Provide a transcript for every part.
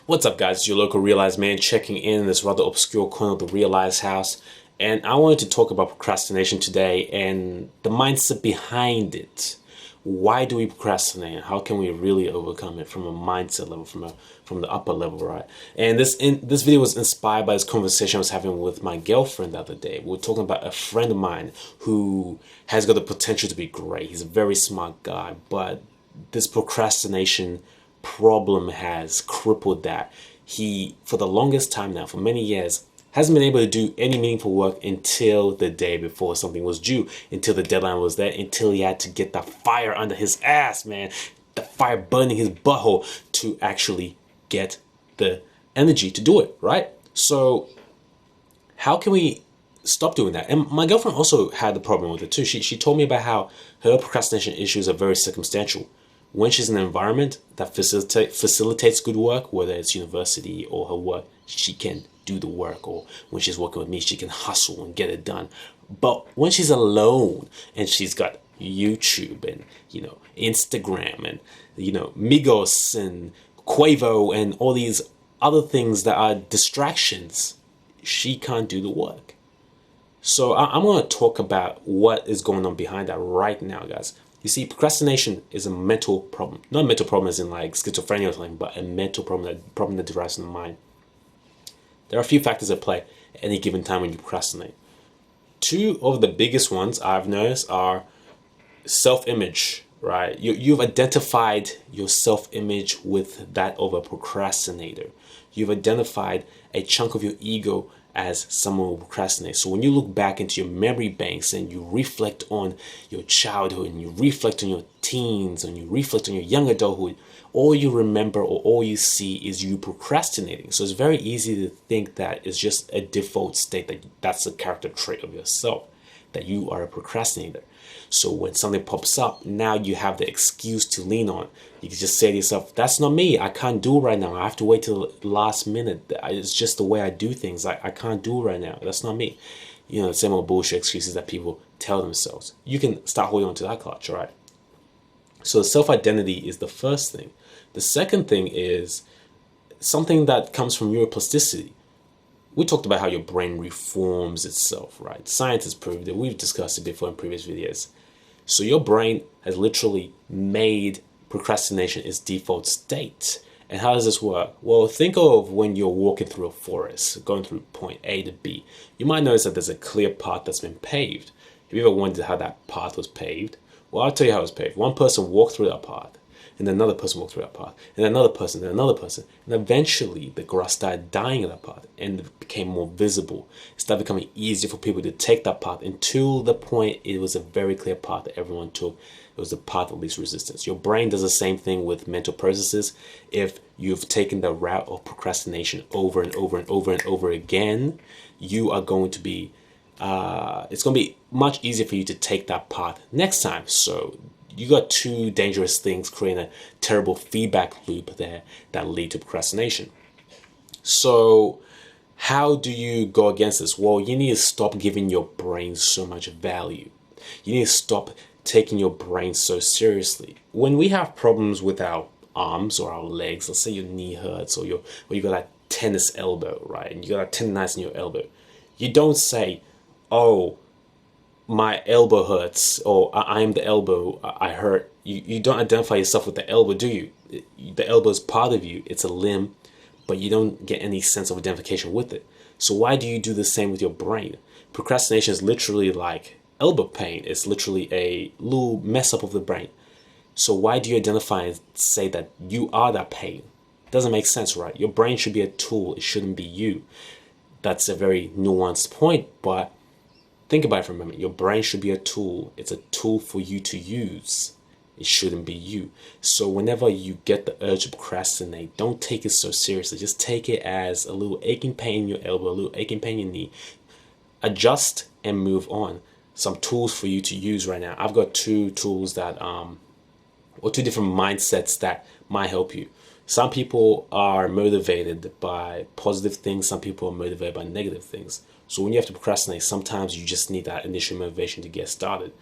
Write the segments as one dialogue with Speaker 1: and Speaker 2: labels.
Speaker 1: What's up, guys? It's your local realized man checking in this rather obscure corner of the realized house. And I wanted to talk about procrastination today and the mindset behind it. Why do we procrastinate? How can we really overcome it from a mindset level, from the upper level, right? And this video was inspired by this conversation I was having with my girlfriend the other day. We were talking about a friend of mine who has got the potential to be great. He's a very smart guy, but this procrastination problem has crippled that. He, for the longest time now, for many years, hasn't been able to do any meaningful work until the day before something was due, until the deadline was there, until he had to get the fire under his ass, man, the fire burning his butthole to actually get the energy to do it, right? So how can we stop doing that? And my girlfriend also had the problem with it too. She told me about how her procrastination issues are very circumstantial. When she's in an environment that facilitates good work, whether it's university or her work, she can do the work. Or when she's working with me, she can hustle and get it done. But when she's alone and she's got YouTube and, Instagram and, Migos and Quavo and all these other things that are distractions, she can't do the work. So I'm going to talk about what is going on behind that right now, guys. You see, procrastination is a mental problem. Not a mental problem as in like schizophrenia or something, but a mental problem that derives from the mind. There are a few factors at play at any given time when you procrastinate. Two of the biggest ones I've noticed are self-image, right? You've identified your self-image with that of a procrastinator. You've identified a chunk of your ego as someone who procrastinates. So when you look back into your memory banks and you reflect on your childhood and you reflect on your teens and you reflect on your young adulthood, all you remember or all you see is you procrastinating. So it's very easy to think that it's just a default state, that's a character trait of yourself, that you are a procrastinator. So when something pops up, now you have the excuse to lean on. You can just say to yourself, that's not me. I can't do it right now. I have to wait till the last minute. It's just the way I do things. I can't do it right now. That's not me. The same old bullshit excuses that people tell themselves. You can start holding on to that clutch, all right? So self-identity is the first thing. The second thing is something that comes from neuroplasticity. We talked about how your brain reforms itself, right? Science has proved it. We've discussed it before in previous videos. So your brain has literally made procrastination its default state. And how does this work? Well, think of when you're walking through a forest, going through point A to B. You might notice that there's a clear path that's been paved. Have you ever wondered how that path was paved? Well, I'll tell you how it was paved. One person walked through that path, and then another person walked through that path, and another person, and another person. And eventually, the grass started dying in that path, and it became more visible. It started becoming easier for people to take that path until the point it was a very clear path that everyone took. It was the path of least resistance. Your brain does the same thing with mental processes. If you've taken the route of procrastination over and over and over and over again, you are going to be, it's going to be much easier for you to take that path next time. So you got two dangerous things creating a terrible feedback loop there that lead to procrastination. So how do you go against this? Well, you need to stop giving your brain so much value. You need to stop taking your brain so seriously. When we have problems with our arms or our legs, let's say your knee hurts or you got that tennis elbow, right? And you got that tendonitis in your elbow. You don't say, oh, my elbow hurts, or I am the elbow, I hurt. You don't identify yourself with the elbow, do you? The elbow is part of you, it's a limb, but you don't get any sense of identification with it. So why do you do the same with your brain? Procrastination is literally like elbow pain. It's literally a little mess up of the brain. So why do you identify and say that you are that pain? It doesn't make sense, right? Your brain should be a tool, it shouldn't be you. That's a very nuanced point, but think about it for a moment. Your brain should be a tool. It's a tool for you to use. It shouldn't be you. So whenever you get the urge to procrastinate, don't take it so seriously. Just take it as a little aching pain in your elbow, a little aching pain in your knee. Adjust and move on. Some tools for you to use right now. I've got two tools that, or two different mindsets that might help you. Some people are motivated by positive things. Some people are motivated by negative things. So when you have to procrastinate, sometimes you just need that initial motivation to get started.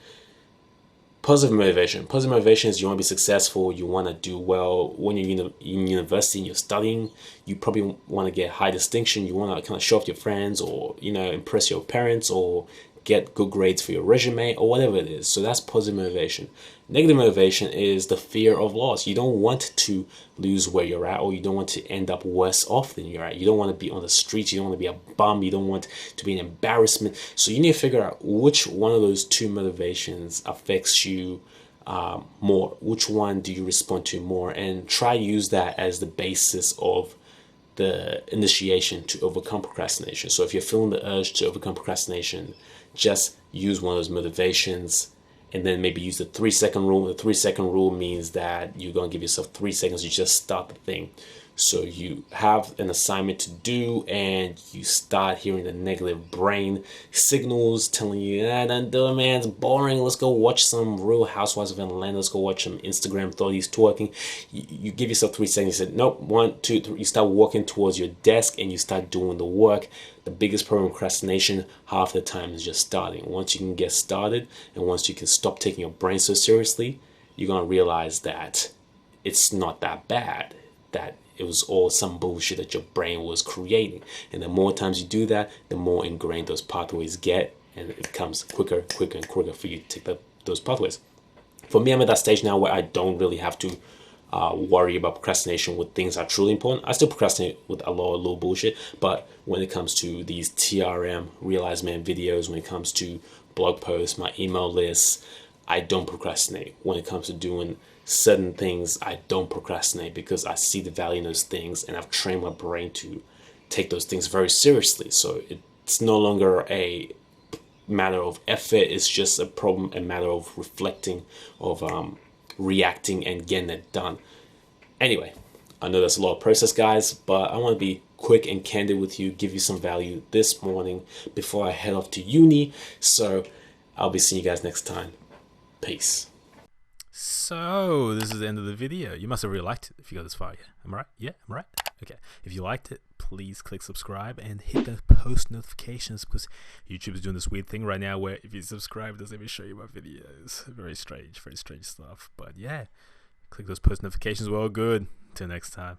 Speaker 1: Positive motivation. Positive motivation is you want to be successful, you want to do well. When you're in university and you're studying, you probably want to get high distinction. You want to kind of show off your friends, or impress your parents, or get good grades for your resume, or whatever it is. So that's positive motivation. Negative motivation is the fear of loss. You don't want to lose where you're at, or you don't want to end up worse off than you're at. You don't want to be on the streets. You don't want to be a bum. You don't want to be an embarrassment. So you need to figure out which one of those two motivations affects you more. Which one do you respond to more? And try use that as the basis of the initiation to overcome procrastination. So if you're feeling the urge to overcome procrastination, just use one of those motivations, and then maybe use the 3-second rule. The 3-second rule means that you're going to give yourself 3 seconds to just start the thing. So you have an assignment to do, and you start hearing the negative brain signals telling you, don't do it, man, it's boring. Let's go watch some Real Housewives of Atlanta. Let's go watch some Instagram thotties twerking. You give yourself 3 seconds. You said, nope, 1, 2, 3. You start walking towards your desk, and you start doing the work. The biggest problem with procrastination, half the time, is just starting. Once you can get started, and once you can stop taking your brain so seriously, you're going to realize that it's not that bad, that it was all some bullshit that your brain was creating. And the more times you do that, the more ingrained those pathways get, and it becomes quicker and quicker for you to take those pathways. For me, I'm at that stage now where I don't really have to worry about procrastination with things that are truly important. I still procrastinate with a lot of little bullshit, but when it comes to these TRM, Realize Man videos, when it comes to blog posts, my email lists, I don't procrastinate. When it comes to doing certain things, I don't procrastinate, because I see the value in those things, and I've trained my brain to take those things very seriously. So it's no longer a matter of effort. It's just a matter of reflecting, of reacting, and getting it done. Anyway, I know that's a lot of process, guys, but I want to be quick and candid with you, give you some value this morning before I head off to uni. So I'll be seeing you guys next time. Peace.
Speaker 2: So this is the end of the video. You must have really liked it if you got this far. Yeah, am I right? Yeah, I'm right. Okay. If you liked it, please click subscribe and hit the post notifications, because YouTube is doing this weird thing right now where if you subscribe, it doesn't even show you my videos. Very strange stuff. But yeah, click those post notifications. Well, good. Till next time.